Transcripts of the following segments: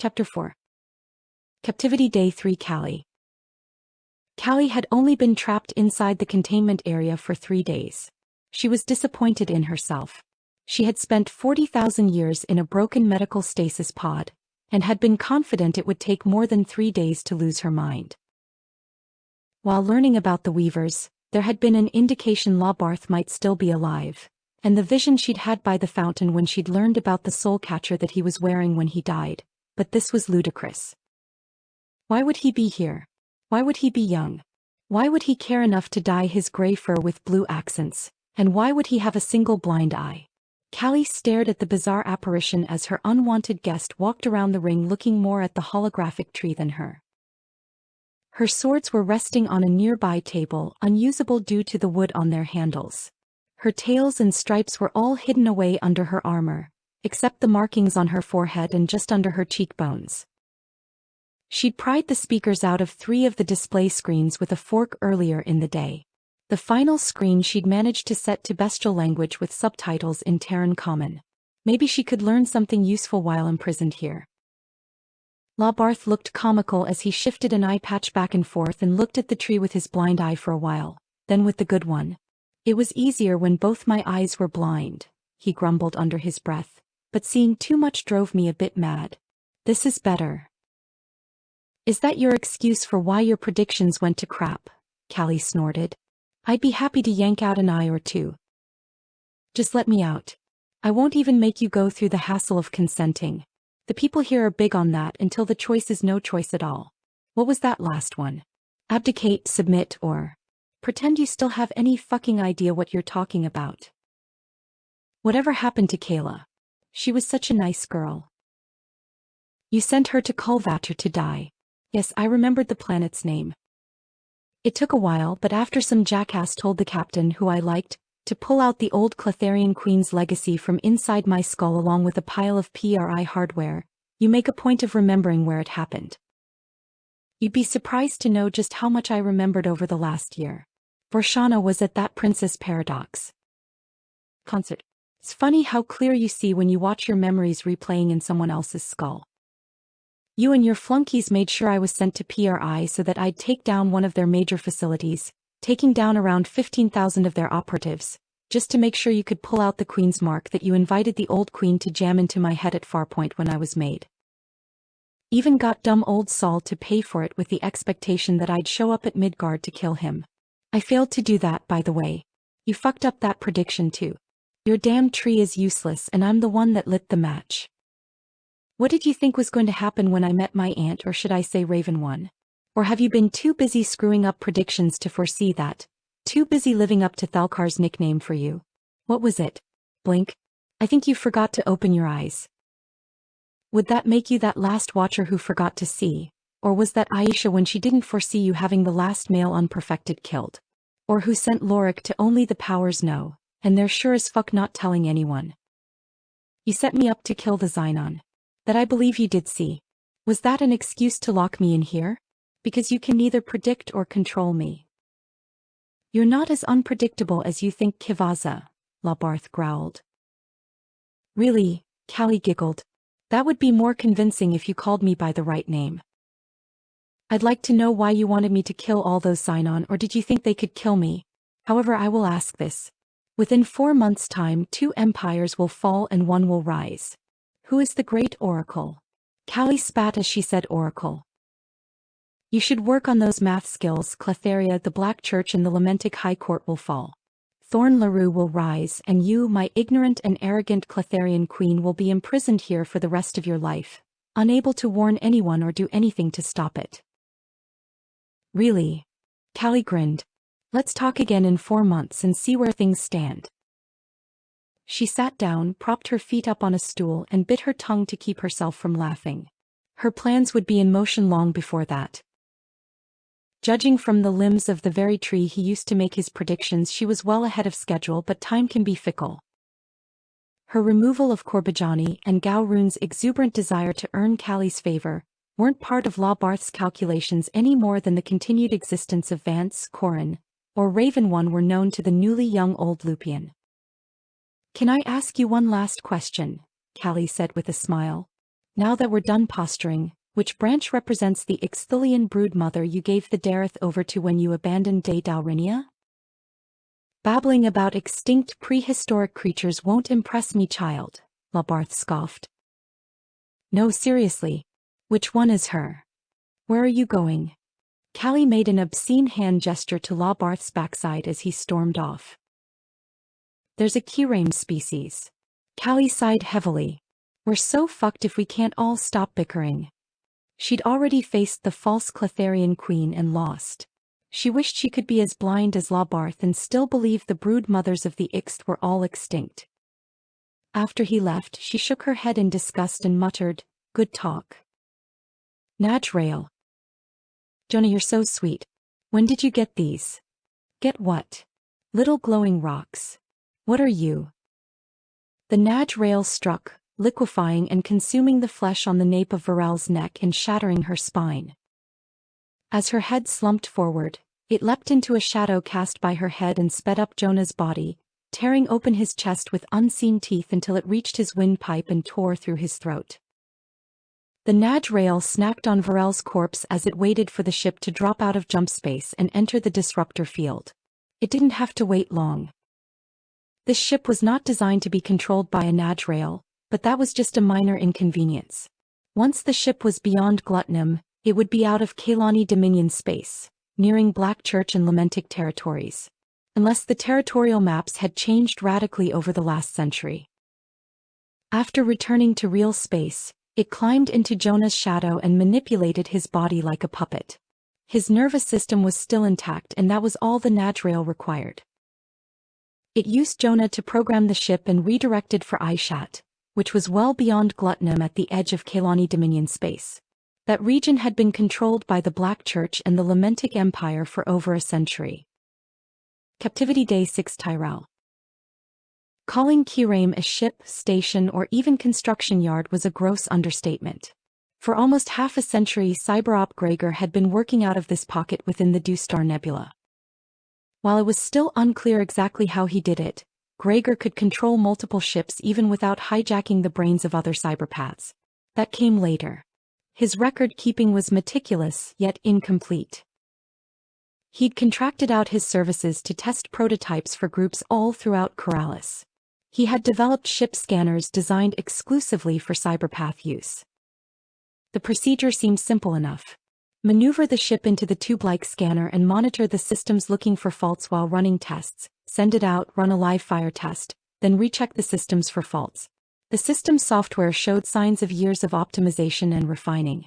Chapter 4. Captivity Day 3. Callie. Callie had only been trapped inside the containment area for 3 days. She was disappointed in herself. She had spent 40,000 years in a broken medical stasis pod, and had been confident it would take more than 3 days to lose her mind. While learning about the Weavers, there had been an indication Labarth might still be alive, and the vision she'd had by the fountain when she'd learned about the soul catcher that he was wearing when he died. But this was ludicrous. Why would he be here? Why would he be young? Why would he care enough to dye his gray fur with blue accents, and why would he have a single blind eye? Callie stared at the bizarre apparition as her unwanted guest walked around the ring looking more at the holographic tree than her. Her swords were resting on a nearby table, unusable due to the wood on their handles. Her tails and stripes were all hidden away under her armor, except the markings on her forehead and just under her cheekbones. She'd pried the speakers out of 3 of the display screens with a fork earlier in the day. The final screen she'd managed to set to bestial language with subtitles in Terran Common. Maybe she could learn something useful while imprisoned here. Labarth looked comical as he shifted an eye patch back and forth and looked at the tree with his blind eye for a while, then with the good one. "It was easier when both my eyes were blind," he grumbled under his breath, "but seeing too much drove me a bit mad. This is better." "Is that your excuse for why your predictions went to crap?" Callie snorted. "I'd be happy to yank out an eye or 2. Just let me out. I won't even make you go through the hassle of consenting. The people here are big on that until the choice is no choice at all. What was that last one? Abdicate, submit, or pretend you still have any fucking idea what you're talking about. Whatever happened to Kayla? She was such a nice girl. You sent her to Kulvatar to die." "Yes, I remembered the planet's name. It took a while, but after some jackass told the captain, who I liked, to pull out the old Clotharian Queen's legacy from inside my skull along with a pile of PRI hardware, you make a point of remembering where it happened. You'd be surprised to know just how much I remembered over the last year. Vorshana was at that Princess Paradox concert. It's funny how clear you see when you watch your memories replaying in someone else's skull. You and your flunkies made sure I was sent to PRI so that I'd take down one of their major facilities, taking down around 15,000 of their operatives, just to make sure you could pull out the Queen's mark that you invited the old Queen to jam into my head at Farpoint when I was made. Even got dumb old Saul to pay for it with the expectation that I'd show up at Midguard to kill him. I failed to do that, by the way. You fucked up that prediction too. Your damn tree is useless and I'm the one that lit the match. What did you think was going to happen when I met my aunt, or should I say Raven One? Or have you been too busy screwing up predictions to foresee that? Too busy living up to Thalkar's nickname for you? What was it? Blink? I think you forgot to open your eyes. Would that make you that last watcher who forgot to see? Or was that Aisha when she didn't foresee you having the last male unperfected killed? Or who sent Lorik to only the powers know, and they're sure as fuck not telling anyone? You set me up to kill the Xenon. That I believe you did see. Was that an excuse to lock me in here? Because you can neither predict or control me. You're not as unpredictable as you think, Kivaza, Labarth growled. Really? Callie giggled. That would be more convincing if you called me by the right name. I'd like to know why you wanted me to kill all those Xenon, or did you think they could kill me? However, I will ask this. Within 4 months' time, 2 empires will fall and 1 will rise. Who is the great oracle? Callie spat as she said oracle. You should work on those math skills. Clotharia, the Black Church and the Lamentic High Court will fall. Thorn LaRue will rise, and you, my ignorant and arrogant Clotharian queen, will be imprisoned here for the rest of your life, unable to warn anyone or do anything to stop it. Really? Callie grinned. Let's talk again in 4 months and see where things stand. She sat down, propped her feet up on a stool and bit her tongue to keep herself from laughing. Her plans would be in motion long before that. Judging from the limbs of the very tree he used to make his predictions, she was well ahead of schedule, but time can be fickle. Her removal of Korbajani and Gowroon's exuberant desire to earn Callie's favor weren't part of Labarth's calculations any more than the continued existence of Vance, Corin, or Raven One were known to the newly young old Lupian. Can I ask you one last question? Callie said with a smile. Now that we're done posturing, which branch represents the Ixthilian brood mother you gave the Dareth over to when you abandoned De Dalrinia? Babbling about extinct prehistoric creatures won't impress me, child, Labarth scoffed. No, seriously. Which one is her? Where are you going? Callie made an obscene hand gesture to Labarth's backside as he stormed off. There's a Kirame species. Callie sighed heavily. We're so fucked if we can't all stop bickering. She'd already faced the false Cletharian queen and lost. She wished she could be as blind as Labarth and still believe the brood mothers of the Ixt were all extinct. After he left, she shook her head in disgust and muttered, "Good talk." Najrael. Jonah, you're so sweet. When did you get these? Get what? Little glowing rocks. What are you? The Najrael struck, liquefying and consuming the flesh on the nape of Varel's neck and shattering her spine. As her head slumped forward, it leapt into a shadow cast by her head and sped up Jonah's body, tearing open his chest with unseen teeth until it reached his windpipe and tore through his throat. The Najrael snacked on Varel's corpse as it waited for the ship to drop out of jump space and enter the disruptor field. It didn't have to wait long. This ship was not designed to be controlled by a Najrael, but that was just a minor inconvenience. Once the ship was beyond Glutnum, it would be out of Kaylani Dominion space, nearing Blackchurch and Lamentic territories. Unless the territorial maps had changed radically over the last century. After returning to real space, it climbed into Jonah's shadow and manipulated his body like a puppet. His nervous system was still intact, and that was all the Najrael required. It used Jonah to program the ship and redirected for Aishat, which was well beyond Glutnum at the edge of Kaylani Dominion space. That region had been controlled by the Black Church and the Lamentic Empire for over a century. Captivity Day 6 Tyrell. Calling Kirame a ship, station or even construction yard was a gross understatement. For almost half a century, Cyberop Gregor had been working out of this pocket within the Deustar Nebula. While it was still unclear exactly how he did it, Gregor could control multiple ships even without hijacking the brains of other cyberpaths. That came later. His record-keeping was meticulous, yet incomplete. He'd contracted out his services to test prototypes for groups all throughout Corralis. He had developed ship scanners designed exclusively for cyberpath use. The procedure seemed simple enough. Maneuver the ship into the tube-like scanner and monitor the systems looking for faults while running tests, send it out, run a live fire test, then recheck the systems for faults. The system's software showed signs of years of optimization and refining.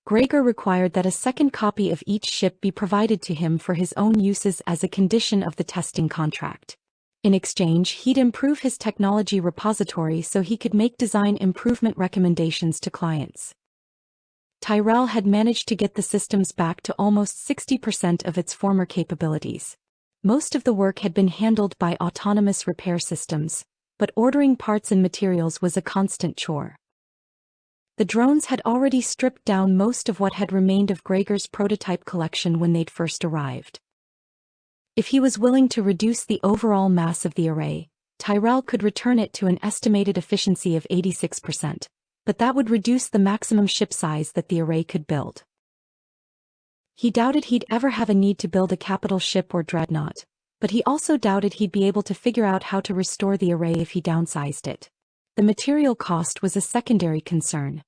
Gregor required that a second copy of each ship be provided to him for his own uses as a condition of the testing contract. In exchange, he'd improve his technology repository so he could make design improvement recommendations to clients. Tyrell had managed to get the systems back to almost 60% of its former capabilities. Most of the work had been handled by autonomous repair systems, but ordering parts and materials was a constant chore. The drones had already stripped down most of what had remained of Gregor's prototype collection when they'd first arrived. If he was willing to reduce the overall mass of the array, Tyrell could return it to an estimated efficiency of 86%, but that would reduce the maximum ship size that the array could build. He doubted he'd ever have a need to build a capital ship or dreadnought, but he also doubted he'd be able to figure out how to restore the array if he downsized it. The material cost was a secondary concern.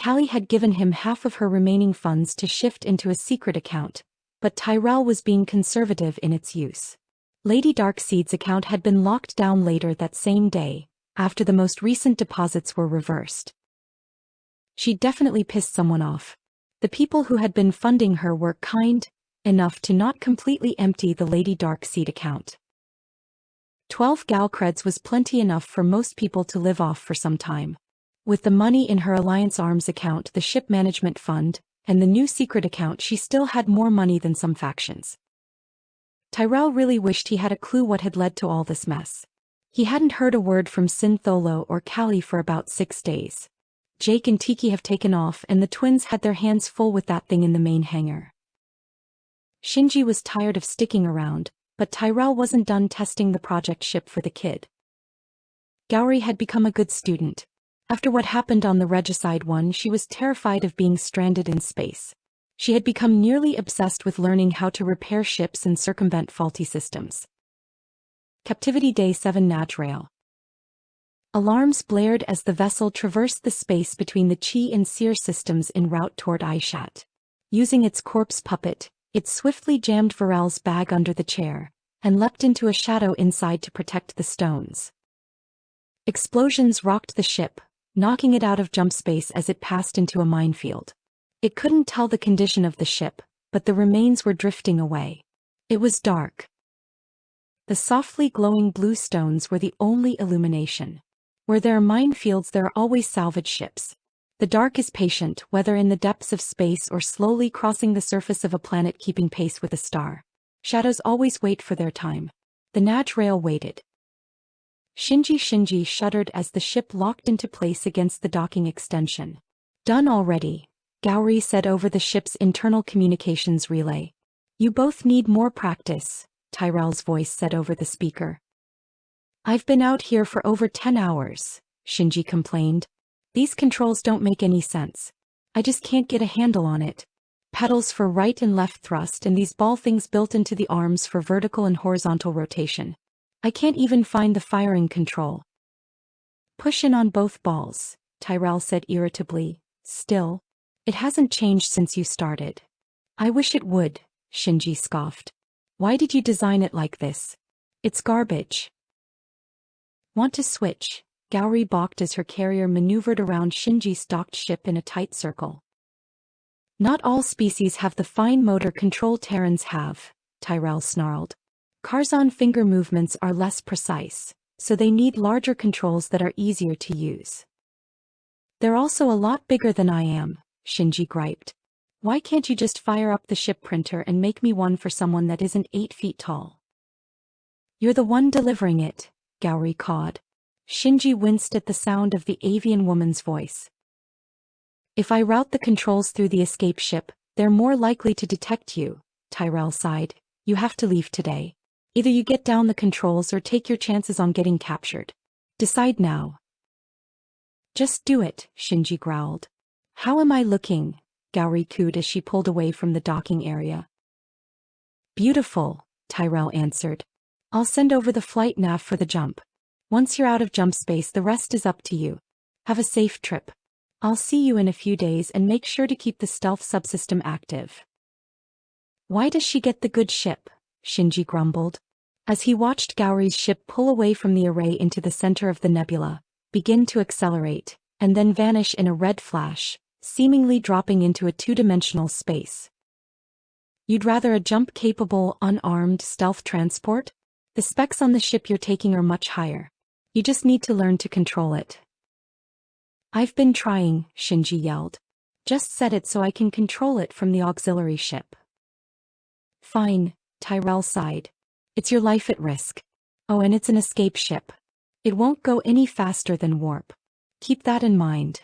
Callie had given him half of her remaining funds to shift into a secret account, but Tyrell was being conservative in its use. Lady Darkseid's account had been locked down later that same day, after the most recent deposits were reversed. She'd definitely pissed someone off. The people who had been funding her were kind enough to not completely empty the Lady Darkseid account. 12 Gal creds was plenty enough for most people to live off for some time. With the money in her Alliance Arms account, the ship management fund, and the new secret account, she still had more money than some factions. Tyrell really wished he had a clue what had led to all this mess. He hadn't heard a word from Syntholo or Callie for about 6 days. Jake and Tiki have taken off and the twins had their hands full with that thing in the main hangar. Shinji was tired of sticking around, but Tyrell wasn't done testing the project ship for the kid. Gowry had become a good student. After what happened on the Regicide one, she was terrified of being stranded in space. She had become nearly obsessed with learning how to repair ships and circumvent faulty systems. Captivity Day 7 Najrael. Alarms blared as the vessel traversed the space between the Chi and Seer systems en route toward Aishat. Using its corpse puppet, it swiftly jammed Varel's bag under the chair, and leapt into a shadow inside to protect the stones. Explosions rocked the ship, knocking it out of jump space as it passed into a minefield. It couldn't tell the condition of the ship, but the remains were drifting away. It was dark. The softly glowing blue stones were the only illumination. Where there are minefields, there are always salvage ships. The dark is patient, whether in the depths of space or slowly crossing the surface of a planet keeping pace with a star. Shadows always wait for their time. The Najrael waited. Shinji shuddered as the ship locked into place against the docking extension. Done already, Gowri said over the ship's internal communications relay. You both need more practice, Tyrell's voice said over the speaker. I've been out here for over 10 hours, Shinji complained. These controls don't make any sense. I just can't get a handle on it. Pedals for right and left thrust and these ball things built into the arms for vertical and horizontal rotation. I can't even find the firing control. Push in on both balls, Tyrell said irritably. Still, it hasn't changed since you started. I wish it would, Shinji scoffed. Why did you design it like this? It's garbage. Want to switch? Gowri balked as her carrier maneuvered around Shinji's docked ship in a tight circle. Not all species have the fine motor control Terrans have, Tyrell snarled. Karzan finger movements are less precise, so they need larger controls that are easier to use. They're also a lot bigger than I am, Shinji griped. Why can't you just fire up the ship printer and make me one for someone that isn't 8 feet tall? You're the one delivering it, Gowri cawed. Shinji winced at the sound of the avian woman's voice. If I route the controls through the escape ship, they're more likely to detect you, Tyrell sighed. You have to leave today. Either you get down the controls or take your chances on getting captured. Decide now. Just do it, Shinji growled. How am I looking? Gowri cooed as she pulled away from the docking area. Beautiful, Tyrell answered. I'll send over the flight nav for the jump. Once you're out of jump space, the rest is up to you. Have a safe trip. I'll see you in a few days and make sure to keep the stealth subsystem active. Why does she get the good ship? Shinji grumbled. As he watched Gowri's ship pull away from the array into the center of the nebula, begin to accelerate, and then vanish in a red flash, seemingly dropping into a two-dimensional space. You'd rather a jump-capable, unarmed stealth transport? The specs on the ship you're taking are much higher. You just need to learn to control it. I've been trying, Shinji yelled. Just set it so I can control it from the auxiliary ship. Fine, Tyrell sighed. It's your life at risk. Oh, and it's an escape ship. It won't go any faster than warp. Keep that in mind.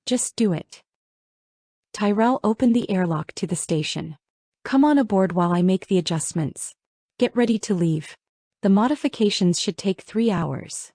Just do it. Tyrell opened the airlock to the station. Come on aboard while I make the adjustments. Get ready to leave. The modifications should take 3 hours.